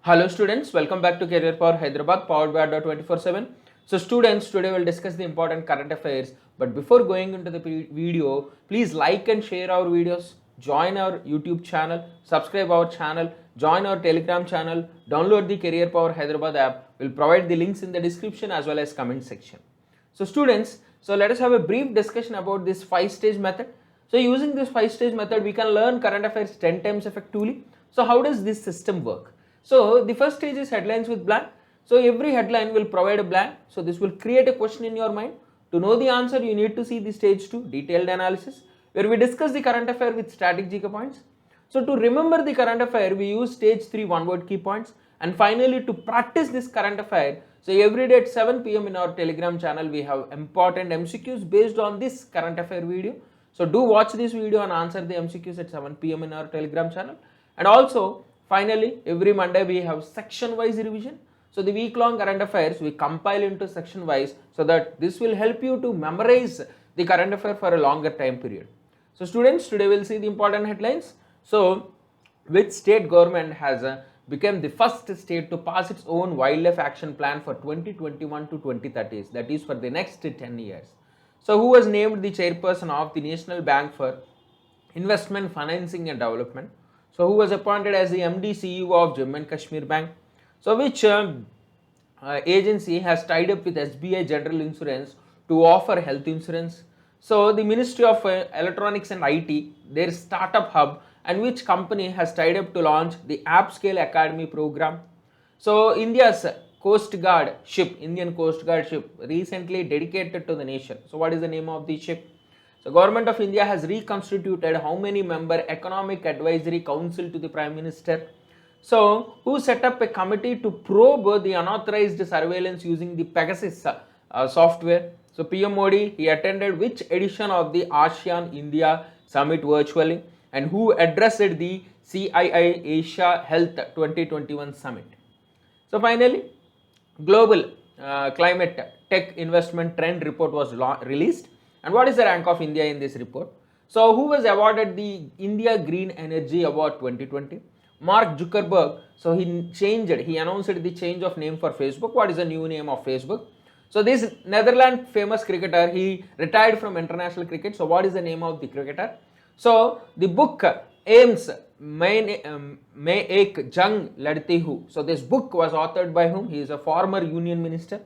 Hello students, welcome back to Career Power Hyderabad powered by Adda 24/7. So students, today we'll discuss the important current affairs. But before going into the video, please like and share our videos, join our YouTube channel, subscribe our channel, join our Telegram channel, download the Career Power Hyderabad app. We'll provide the links in the description as well as comment section. So students, let us have a brief discussion about this 5-stage method. So using this 5-stage method, we can learn current affairs 10 times effectively. So how does this system work? So the first stage is headlines with blank. So every headline will provide a blank. So this will create a question in your mind. To know the answer, you need to see the stage 2 detailed analysis, where we discuss the current affair with strategic points. So to remember the current affair, we use stage 3 one-word key points. And finally, to practice this current affair, so every day at 7 p.m. in our Telegram channel, we have important MCQs based on this current affair video. So do watch this video and answer the MCQs at 7 p.m. in our Telegram channel. And also, finally, every Monday we have section-wise revision. So the week-long current affairs we compile into section-wise, so that this will help you to memorize the current affair for a longer time period. So students, today we'll see the important headlines. So, which state government has become the first state to pass its own wildlife action plan for 2021 to 2030, that is for the next 10 years. So who was named the chairperson of the National Bank for Investment, Financing and Development? So who was appointed as the MD CEO of Jammu and Kashmir Bank? So which agency has tied up with SBI General Insurance to offer health insurance? So the Ministry of Electronics and IT, their startup hub, and which company has tied up to launch the AppScale Academy program? So India's Coast Guard ship, Indian Coast Guard ship, recently dedicated to the nation. So what is the name of the ship? So Government of India has reconstituted how many member Economic Advisory Council to the Prime Minister? So who set up a committee to probe the unauthorized surveillance using the Pegasus software? So PM Modi, he attended which edition of the ASEAN India Summit virtually, and who addressed the CII Asia Health 2021 Summit? So finally, Global Climate Tech Investment Trend Report was released. And what is the rank of India in this report? So who was awarded the India Green Energy Award 2020? Mark Zuckerberg. So he announced the change of name for Facebook. What is the new name of Facebook? So this Netherlands famous cricketer, he retired from international cricket. So what is the name of the cricketer? So the book aims May Ek Jung Ladti Hu. So this book was authored by whom? He is a former union minister.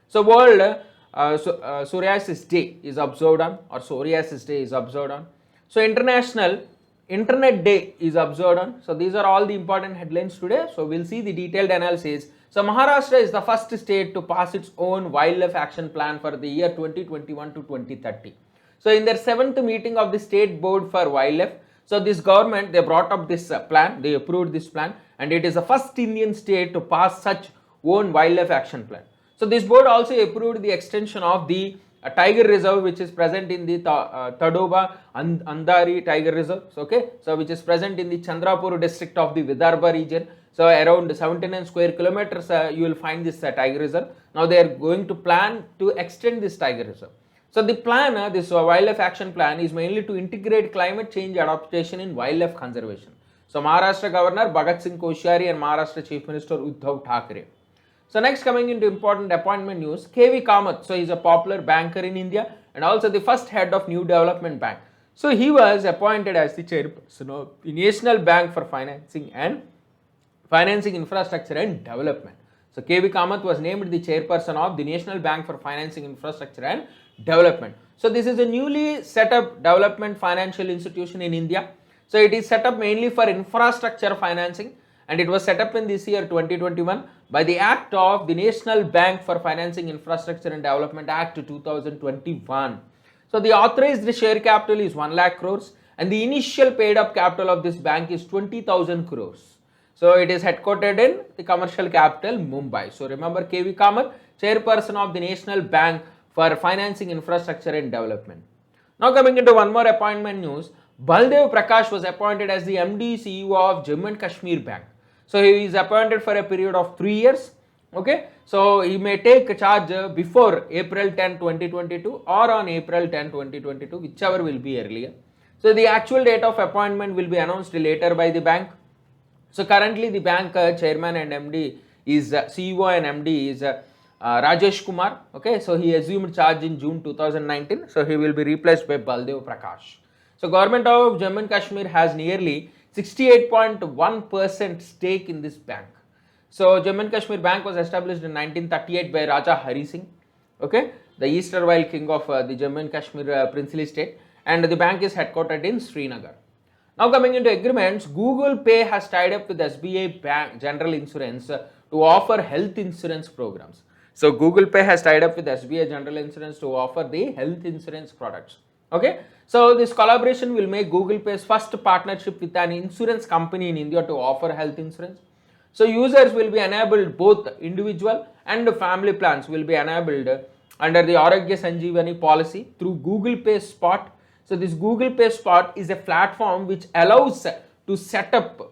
So world Psoriasis Day is observed on, or Psoriasis Day is observed on. So International Internet Day is observed on. So these are all the important headlines today. So we'll see the detailed analysis. So Maharashtra is the first state to pass its own wildlife action plan for the year 2021 to 2030. So in their 7th meeting of the State Board for Wildlife, so this government, they brought up this plan, they approved this plan, and it is the first Indian state to pass such own wildlife action plan. So this board also approved the extension of the tiger reserve, which is present in the Tadoba Andhari Tiger Reserve, so which is present in the Chandrapur district of the Vidarbha region. So around 79 square kilometers you will find this tiger reserve. Now they are going to plan to extend this tiger reserve. So the plan, this wildlife action plan, is mainly to integrate climate change adaptation in wildlife conservation. So Maharashtra Governor Bhagat Singh Koshyari and Maharashtra Chief Minister Uddhav Thackeray. So next, coming into important appointment news, KV Kamath. So he is a popular banker in India and also the first head of New Development Bank. So he was appointed as the chairperson of the National Bank for Financing Infrastructure and Development. So KV Kamath was named the chairperson of the National Bank for Financing Infrastructure and Development. So this is a newly set up development financial institution in India. So it is set up mainly for infrastructure financing, and it was set up in this year 2021 by the Act of the National Bank for Financing Infrastructure and Development Act 2021. So the authorized share capital is 1 lakh crores and the initial paid up capital of this bank is 20,000 crores. So it is headquartered in the commercial capital Mumbai. So remember KV Kamath, chairperson of the National Bank for Financing Infrastructure and Development. Now coming into one more appointment news, Baldev Prakash was appointed as the MD CEO of Jammu and Kashmir Bank. So he is appointed for a period of 3 years. So he may take charge before April 10, 2022 or on April 10, 2022, whichever will be earlier. So the actual date of appointment will be announced later by the bank. So currently the bank chairman and MD is CEO and MD is Rajesh Kumar. Okay, so he assumed charge in June 2019. So he will be replaced by Baldev Prakash. So government of Jammu and Kashmir has nearly 68.1% stake in this bank. So Jammu and Kashmir Bank was established in 1938 by Raja Hari Singh. Okay, the erstwhile king of the Jammu and Kashmir princely state, and the bank is headquartered in Srinagar. Now coming into agreements, Google Pay has tied up with SBI Bank General Insurance to offer health insurance programs. So Google Pay has tied up with SBI General Insurance to offer the health insurance products. Okay, so this collaboration will make Google Pay's first partnership with an insurance company in India to offer health insurance. So users will be enabled, both individual and family plans will be enabled under the Arogya Sanjeevani policy through Google Pay Spot. So this Google Pay Spot is a platform which allows to set up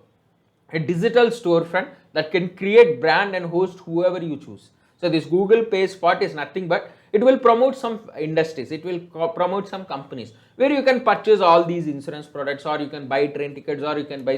a digital storefront that can create brand and host whoever you choose. So this Google Pay Spot is nothing but it will promote some industries, it will promote some companies where you can purchase all these insurance products, or you can buy train tickets, or you can buy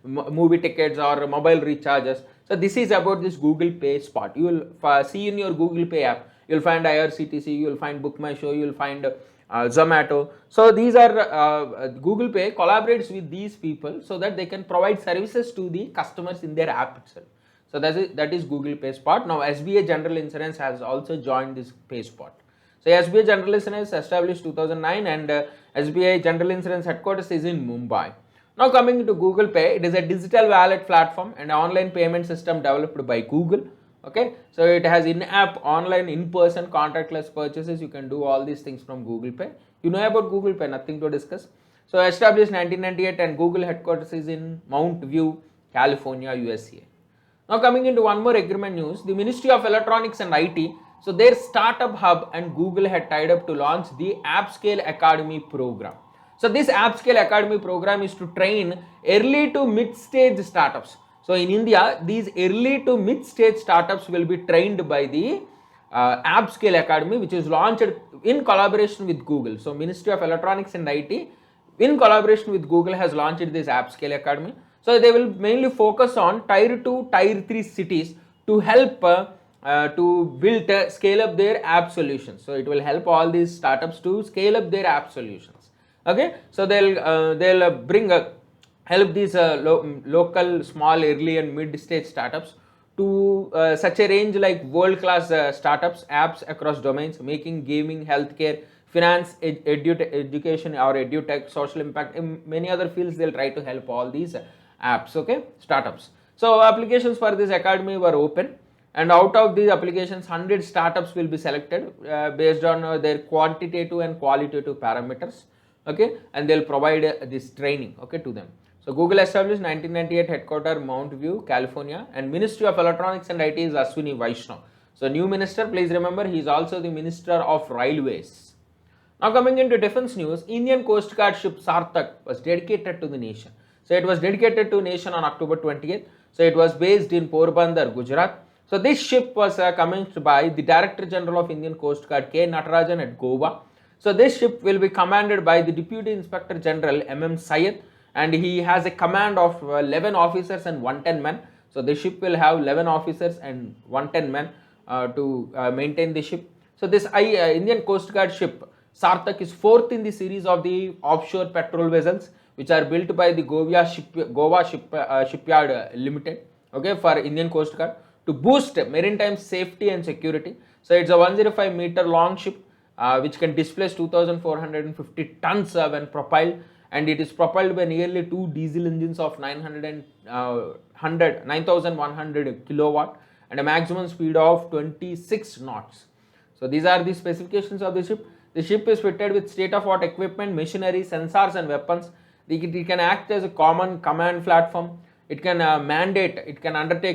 movie tickets or mobile recharges. So this is about this Google Pay Spot. You will see in your Google Pay app, you will find IRCTC, you will find Book My Show, you will find Zomato. So these are Google Pay collaborates with these people so that they can provide services to the customers in their app itself. So that is Google Pay Spot. Now SBI General Insurance has also joined this Pay Spot. So SBI General Insurance established 2009, and SBI General Insurance headquarters is in Mumbai. Now coming to Google Pay, it is a digital wallet platform and online payment system developed by Google. Okay, so it has in-app, online, in-person, contactless purchases. You can do all these things from Google Pay. You know about Google Pay, nothing to discuss. So established 1998, and Google headquarters is in Mount View, California, USA. Now coming into one more agreement news, the Ministry of Electronics and IT, so their startup hub and Google had tied up to launch the AppScale Academy program. So this AppScale Academy program is to train early to mid-stage startups. So in India, these early to mid-stage startups will be trained by the AppScale Academy, which is launched in collaboration with Google. So Ministry of Electronics and IT in collaboration with Google has launched this AppScale Academy. So they will mainly focus on tier 2, tier 3 cities to help to build, scale up their app solutions. So it will help all these startups to scale up their app solutions. Okay, so they'll bring help these local, small, early and mid-stage startups to such a range like world-class startups, apps across domains, making, gaming, healthcare, finance, education or edutech, social impact, in many other fields. They'll try to help all these apps, okay, startups. So applications for this academy were open, and out of these applications 100 startups will be selected based on their quantitative and qualitative parameters, okay, and they'll provide this training, okay, to them. So Google established 1998, headquarter Mount View, California, and Ministry of Electronics and IT is Ashwini Vaishnaw. So new minister, please remember, he is also the Minister of Railways. Now coming into defense news, Indian Coast Guard ship Sartak was dedicated to the nation. So it was dedicated to nation on October 20th. So it was based in Porbandar, Gujarat. So this ship was commenced by the Director General of Indian Coast Guard K. Natarajan at Goa. So this ship will be commanded by the Deputy Inspector General M.M. Syed, and he has a command of 11 officers and 110 men. So the ship will have 11 officers and 110 men to maintain the ship. So this Indian Coast Guard ship Sartak is fourth in the series of the offshore patrol vessels which are built by the Goa Shipyard Limited, okay, for Indian Coast Guard to boost maritime safety and security. So it's a 105-meter long ship which can displace 2,450 tons when propelled, and it is propelled by nearly 2 diesel engines of 9,100 kilowatt and a maximum speed of 26 knots. So these are the specifications of the ship. The ship is fitted with state-of-the-art equipment, machinery, sensors and weapons. It can act as a common command platform. It can undertake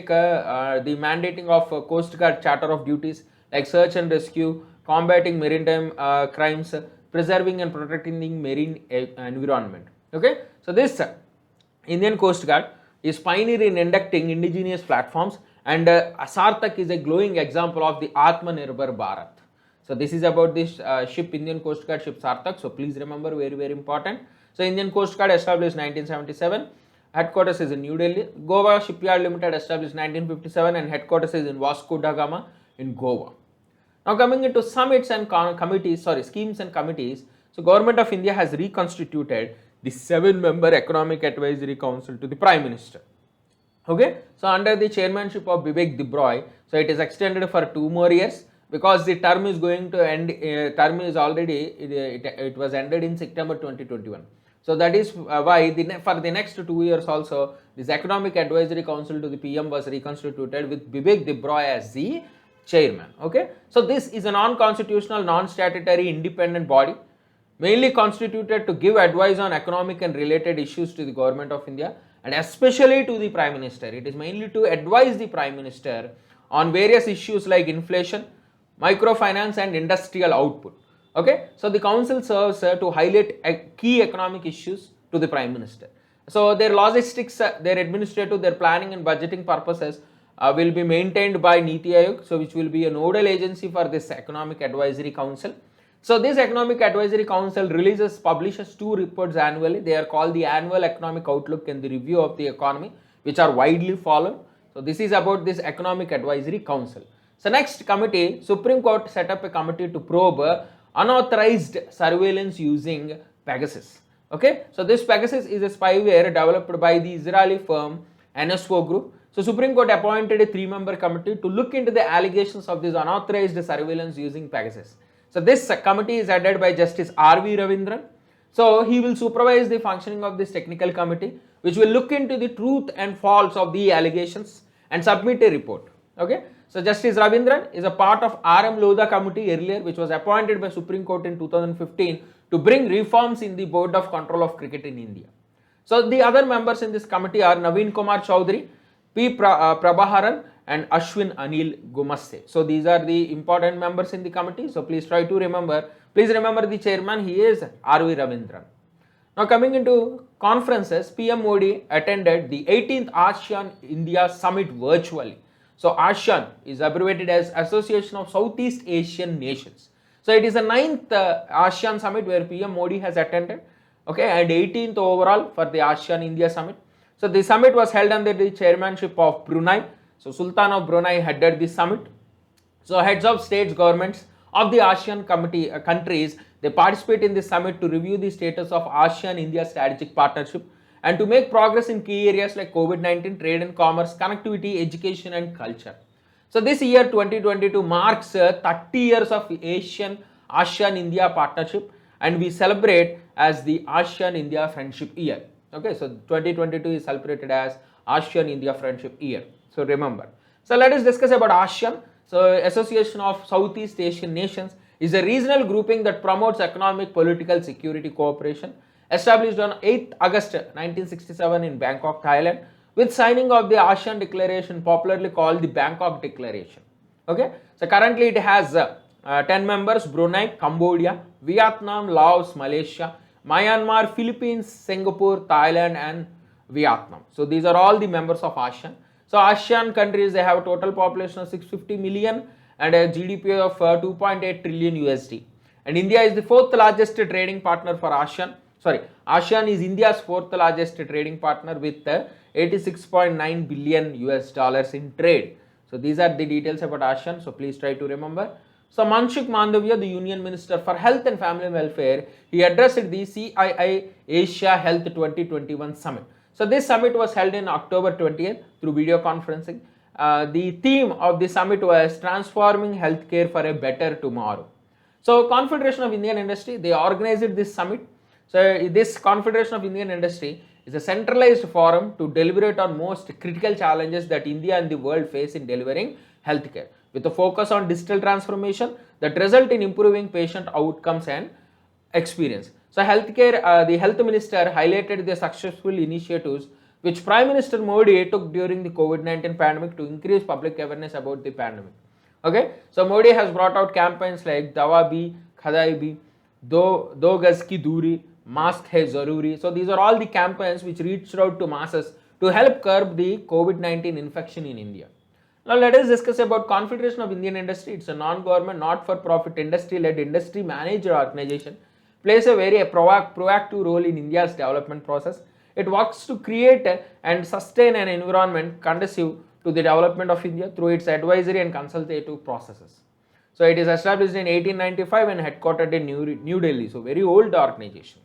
the mandating of Coast Guard charter of duties like search and rescue, combating maritime crimes, preserving and protecting the marine environment. Okay, so this Indian Coast Guard is pioneer in inducting indigenous platforms, and Sartak is a glowing example of the Atmanirbhar Bharat. So this is about this ship, Indian Coast Guard ship Sartak. So please remember, very important. So Indian Coast Guard established 1977. headquarters is in New Delhi. Goa Shipyard Limited established 1957 and headquarters is in Vasco da Gama in Goa. Now coming into summits and schemes and committees. So Government of India has reconstituted the 7-member Economic Advisory Council to the Prime Minister. Okay, so under the chairmanship of Bibek Debroy, so it is extended for 2 more years because the term is going to end, term is already, it was ended in September 2021. So that is why for the next 2 years also, this Economic Advisory Council to the PM was reconstituted with Bibek Debroy as the chairman. Okay, so this is a non-constitutional, non-statutory, independent body, mainly constituted to give advice on economic and related issues to the Government of India and especially to the Prime Minister. It is mainly to advise the Prime Minister on various issues like inflation, microfinance and industrial output. Okay, so the council serves to highlight key economic issues to the Prime Minister. So their logistics, their administrative, their planning and budgeting purposes will be maintained by Niti Aayog, so which will be a nodal agency for this Economic Advisory Council. So this Economic Advisory Council publishes 2 reports annually. They are called the Annual Economic Outlook and the Review of the Economy, which are widely followed. So this is about this Economic Advisory Council. So next committee, Supreme Court set up a committee to probe unauthorized surveillance using Pegasus. Okay, so this Pegasus is a spyware developed by the Israeli firm NSO Group. So Supreme Court appointed a 3-member committee to look into the allegations of this unauthorized surveillance using Pegasus. So this committee is headed by Justice R.V. Ravindran. So he will supervise the functioning of this technical committee, which will look into the truth and false of the allegations and submit a report. Okay, so Justice Ravindran is a part of R.M. Lodha committee earlier, which was appointed by Supreme Court in 2015 to bring reforms in the Board of Control of Cricket in India. So the other members in this committee are Naveen Kumar Chowdhury, P. Prabhaharan and Ashwin Anil Gumaste. So these are the important members in the committee. So please try to remember. Please remember the chairman, he is R.V. Ravindran. Now coming into conferences, PM Modi attended the 18th ASEAN India Summit virtually. So ASEAN is abbreviated as Association of Southeast Asian Nations. So it is the 9th ASEAN Summit where PM Modi has attended. Okay, and 18th overall for the ASEAN India Summit. So the summit was held under the chairmanship of Brunei. So Sultan of Brunei headed the summit. So heads of states, governments of the ASEAN countries, they participate in this summit to review the status of ASEAN-India strategic partnership and to make progress in key areas like COVID-19, trade and commerce, connectivity, education and culture. So this year 2022 marks 30 years of ASEAN-India partnership and we celebrate as the ASEAN-India Friendship Year. Okay, so 2022 is celebrated as ASEAN-India Friendship Year. So remember. So let us discuss about ASEAN. So Association of Southeast Asian Nations is a regional grouping that promotes economic, political, security cooperation. Established on 8th August 1967 in Bangkok, Thailand, with signing of the ASEAN Declaration, popularly called the Bangkok Declaration. Okay, so currently it has 10 members: Brunei, Cambodia, Vietnam, Laos, Malaysia, Myanmar, Philippines, Singapore, Thailand and Vietnam. So these are all the members of ASEAN. So ASEAN countries, they have a total population of 650 million and a GDP of 2.8 trillion USD. And India is the 4th largest trading partner for ASEAN. ASEAN is India's 4th largest trading partner with 86.9 billion US dollars in trade. So these are the details about ASEAN. So please try to remember. So Manshuk Mandavia, the Union Minister for Health and Family Welfare, he addressed the CII Asia Health 2021 Summit. So this summit was held in October 20th through video conferencing. The theme of the summit was transforming healthcare for a better tomorrow. So Confederation of Indian Industry, they organized this summit. So this Confederation of Indian Industry is a centralized forum to deliberate on most critical challenges that India and the world face in delivering healthcare, with a focus on digital transformation that result in improving patient outcomes and experience. So healthcare, the health minister highlighted the successful initiatives which Prime Minister Modi took during the COVID-19 pandemic to increase public awareness about the pandemic. Okay, so Modi has brought out campaigns like Dawa Bhi, Khadai Bhi, Do Gaz Ki Duri, Mask Hai Zaruri. So these are all the campaigns which reached out to masses to help curb the COVID-19 infection in India. Now let us discuss about Confederation of Indian Industry. It's a non-government, not-for-profit industry-led industry manager organization. Plays a very proactive role in India's development process. It works to create and sustain an environment conducive to the development of India through its advisory and consultative processes. So it is established in 1895 and headquartered in New Delhi, so very old organization.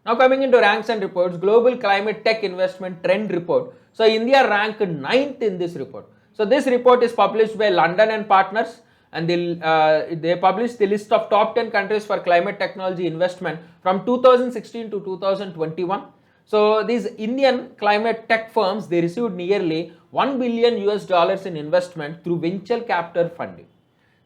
Now coming into ranks and reports, Global Climate Tech Investment Trend Report. So India ranked 9th in this report. So this report is published by London and Partners, and they published the list of top 10 countries for climate technology investment from 2016 to 2021. So these Indian climate tech firms, they received nearly $1 billion in investment through venture capital funding.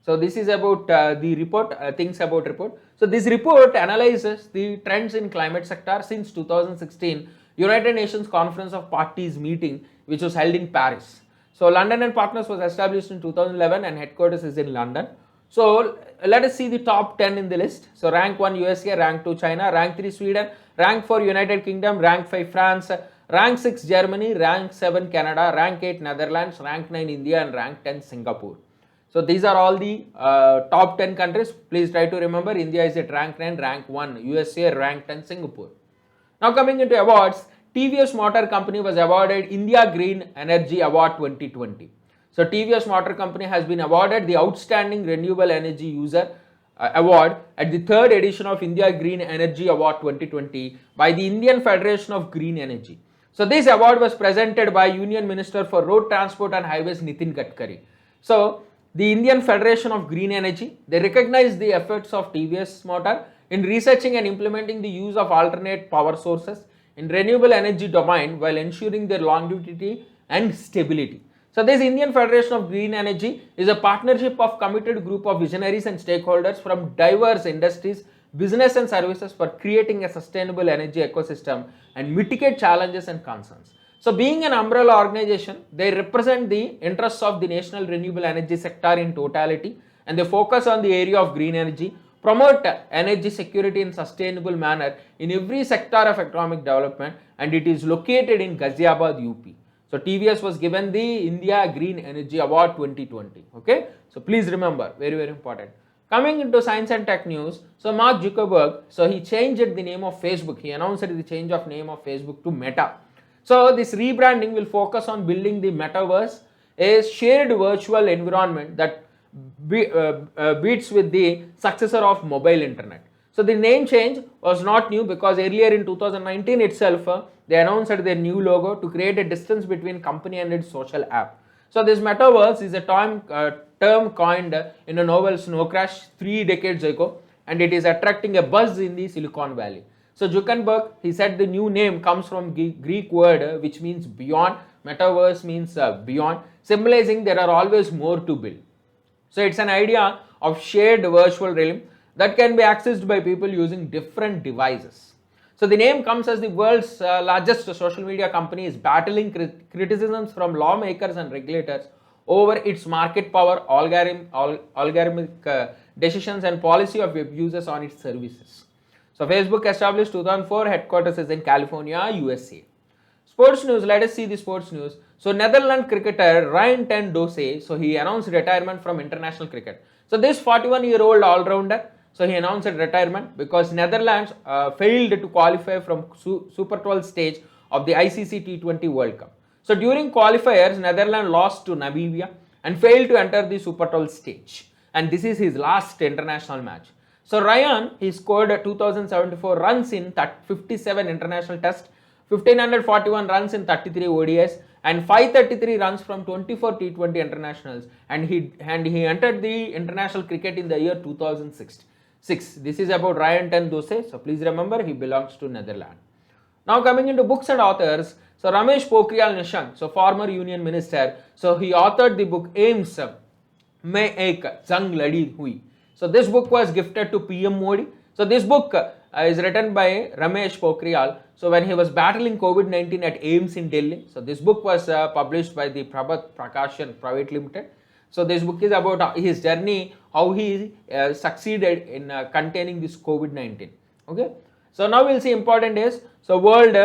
So this is about the report, things about report. So this report analyzes the trends in climate sector since 2016 United Nations Conference of Parties meeting, which was held in Paris. So London and Partners was established in 2011 and headquarters is in London. So let us see the top 10 in the list. So rank 1 USA, rank 2 China, rank 3 Sweden, rank 4 United Kingdom, rank 5 France, rank 6 Germany, rank 7 Canada, rank 8 Netherlands, rank 9 India and rank 10 Singapore. So these are all the top 10 countries. Please try to remember India is at rank 9, rank 1, USA rank 10, Singapore. Now coming into awards, TVS Motor Company was awarded India Green Energy Award 2020. So TVS Motor Company has been awarded the Outstanding Renewable Energy User Award at the 3rd edition of India Green Energy Award 2020 by the Indian Federation of Green Energy. So this award was presented by Union Minister for Road Transport and Highways Nitin Gadkari. So the Indian Federation of Green Energy, they recognize the efforts of TVS Motor in researching and implementing the use of alternate power sources in renewable energy domain while ensuring their longevity and stability. So this Indian Federation of Green Energy is a partnership of committed group of visionaries and stakeholders from diverse industries, business and services for creating a sustainable energy ecosystem and mitigate challenges and concerns. So being an umbrella organization, they represent the interests of the national renewable energy sector in totality, and they focus on the area of green energy, promote energy security in sustainable manner in every sector of economic development, and it is located in Ghaziabad, UP. So TVS was given the India Green Energy Award 2020. Okay, so please remember, very very important. Coming into science and tech news, so Mark Zuckerberg, so he changed the name of Facebook. He announced the change of name of Facebook to Meta. So this rebranding will focus on building the metaverse, a shared virtual environment that beats with the successor of mobile internet. So the name change was not new because earlier in 2019 itself, they announced their new logo to create a distance between company and its social app. So this metaverse is a term coined in a novel Snow Crash 3 decades ago, and it is attracting a buzz in the Silicon Valley. So Zuckerberg, he said the new name comes from Greek word which means beyond. Metaverse means beyond, symbolizing there are always more to build. So it's an idea of shared virtual realm that can be accessed by people using different devices. So the name comes as the world's largest social media company is battling criticisms from lawmakers and regulators over its market power, algorithmic decisions and policy of abuses on its services. So Facebook established 2004, headquarters is in California, USA. Sports news, let us see the sports news. So Netherlands cricketer Ryan ten Doce, so he announced retirement from international cricket. So this 41-year-old all-rounder, so he announced retirement because Netherlands failed to qualify from Super 12 stage of the ICC T20 World Cup. So during qualifiers, Netherlands lost to Namibia and failed to enter the Super 12 stage. And this is his last international match. So Ryan, he scored 2,074 runs in 57 international tests, 1,541 runs in 33 ODIs, and 533 runs from 24 T20 internationals, and he entered the international cricket in the year 2006. This is about Ryan ten Doce, so please remember he belongs to Netherlands. Now coming into books and authors, so Ramesh Pokhriyal Nishank, so former Union Minister, so he authored the book Aims Mein Ek Jang Ladi Hui. So this book was gifted to PM Modi. So this book is written by Ramesh Pokhriyal. So when he was battling COVID-19 at AIIMS in Delhi, so this book was published by the Prabhat Prakashan Private Limited. So this book is about his journey, how he succeeded in containing this COVID-19. Okay. So now we'll see important days. So World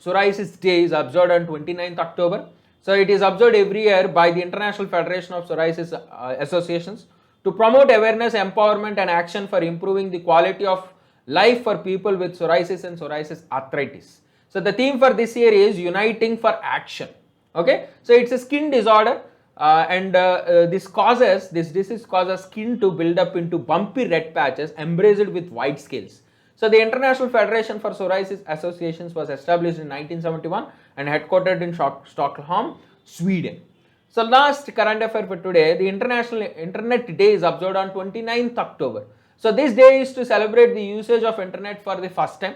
Psoriasis Day is observed on 29th October. So it is observed every year by the International Federation of Psoriasis Associations to promote awareness, empowerment and action for improving the quality of life for people with psoriasis and psoriasis arthritis. So the theme for this year is Uniting for Action. Okay, so it's a skin disorder, and this disease causes skin to build up into bumpy red patches embraced with white scales. So the International Federation for Psoriasis Associations was established in 1971 and headquartered in Stockholm, Sweden. So last current affair for today, the International Internet Day is observed on 29th October. So this day is to celebrate the usage of internet for the first time.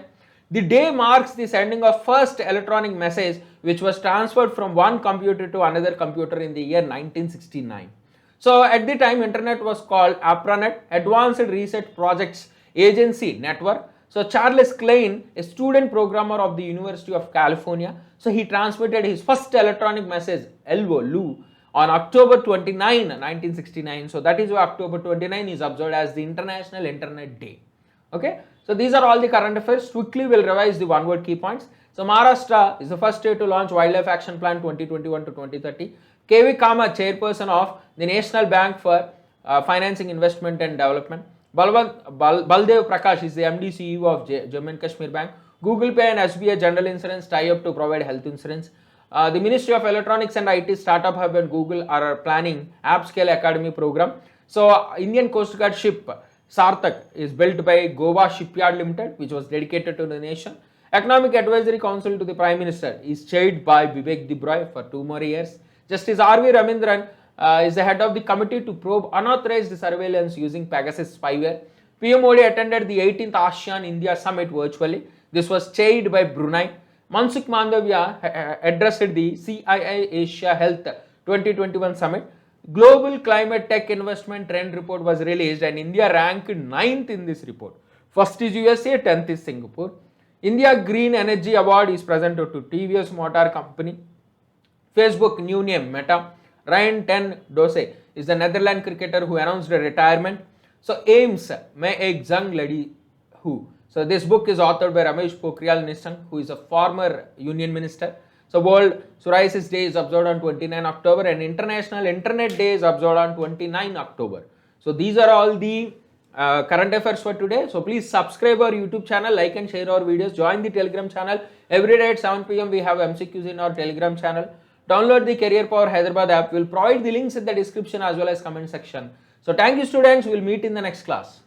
The day marks the sending of first electronic message which was transferred from one computer to another computer in the year 1969. So at the time, internet was called APRANET, Advanced Research Projects Agency Network. So Charles Klein, a student programmer of the University of California, so he transmitted his first electronic message, LU, on October 29, 1969. So that is why October 29 is observed as the International Internet Day. Okay, so these are all the current affairs. Quickly we'll revise the one word key points. So Maharashtra is the first state to launch Wildlife Action Plan 2021 to 2030. KV Kamath, chairperson of the National Bank for Financing Investment and Development. Baldev Prakash is the MD CEO of Jammu and Kashmir Bank. Google Pay and SBI General Insurance tie up to provide health insurance. The Ministry of Electronics and IT, Startup Hub and Google are planning App Scale Academy program. So Indian Coast Guard ship Sartak is built by Goa Shipyard Limited, which was dedicated to the nation. Economic Advisory Council to the Prime Minister is chaired by Vivek Debroy for 2 more years. Justice R.V. Ramindran is the head of the committee to probe unauthorized surveillance using Pegasus spyware. PM Modi attended the 18th ASEAN India Summit virtually. This was chaired by Brunei. Mansukh Mandavia addressed the CII Asia Health 2021 Summit. Global Climate Tech Investment Trend Report was released and India ranked 9th in this report. First is USA, 10th is Singapore. India Green Energy Award is presented to TVS Motor Company. Facebook new name Meta. Ryan ten Dose is the Netherlands cricketer who announced a retirement. So Ames Mein Ek Jung Ladi Hu. So this book is authored by Ramesh Pokhriyal Nishank, who is a former union minister. So World Psoriasis Day is observed on 29 October and International Internet Day is observed on 29 October. So these are all the current affairs for today. So please subscribe our YouTube channel, like and share our videos, join the Telegram channel. Every day at 7 PM we have MCQs in our Telegram channel. Download the Career Power Hyderabad app. We'll provide the links in the description as well as comment section. So thank you students. We'll meet in the next class.